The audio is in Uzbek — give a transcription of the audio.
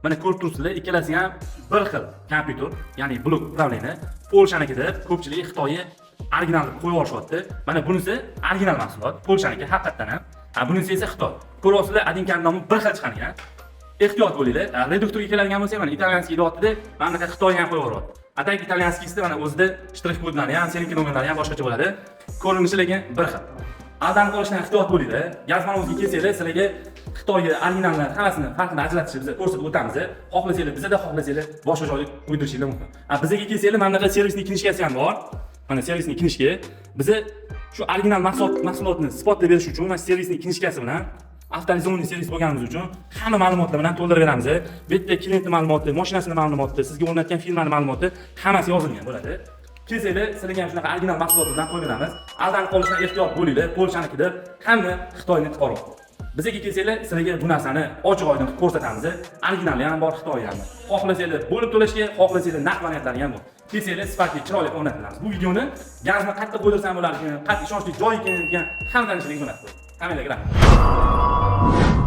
Mana ko'rib turibsizlar, ikkalasi ham bir xil kompyuter, ya'ni blok upravleniya. Polshaniki deb ko'pchilik Xitoyga original deb qo'yib yuborishyapti. Mana bunisi original mahsulot, Polshaniki haqiqatan ham. Bunisi esa Xitoy. Ko'ryapsizlar, adinkan nomi bir xil chiqqan ekan. Ehtiyot bo'linglar. Reduktorga keladigan bo'lsak, mana italyanskiy deyapti-da, mana bunaqa Xitoy ham qo'yib yuboryapti. Ataki italyanskiysida mana o'zida shtrix kodlari ham, seniki nomerlari ham boshqacha bo'ladi. Ko'rinishi lekin bir xil. Aldanib qolishdan ehtiyot bo'linglar. Gazmanovga kelsanglar, sizlarga Xitoyga originallar hammasini farqini ajratishni biz ko'rsatib o'tamiz. Xohlasanglar bizda, xohlasanglar boshqa joyda qo'ydirishinglar mumkin. Bizga kelsanglar, mana bunaqa servisning knishkasi ham bor. Mana servisning knishka. Biz shu original mahsulotni isbotlab berish uchun mana servisning knishkasi bilan avtorizonli servis bo'lganimiz uchun hamma ma'lumotlar bilan to'ldirib beramiz. Bu yerda klientning ma'lumoti, mashinasining ma'lumoti, sizga o'rnatgan firmaning ma'lumoti hammasi yozilgan bo'ladi. Kelsanglar, sizlarga ham shunaqa original mahsulotlar bilan qo'yib beramiz. Aldanib qolishdan ehtiyot bo'linglar. Polshaniki deb hamma Xitoyni qutqarib. Bizga kelsanglar, sizlarga bu narsani ochiq-oydin qilib ko'rsatamiz. Originali ham bor, Xitoy ham. Xohlasanglar bo'lib to'lashga, xohlasanglar naqd variantlari ham bor. Kelsanglar, sifatli, chiroyli o'rnatilamiz. Bu videoni gazni qayerda qo'ydirsam bo'larkan, qanday ishonchli joy ekan degan hamma tanishlik bo'ladi. Hammalarga rahmat.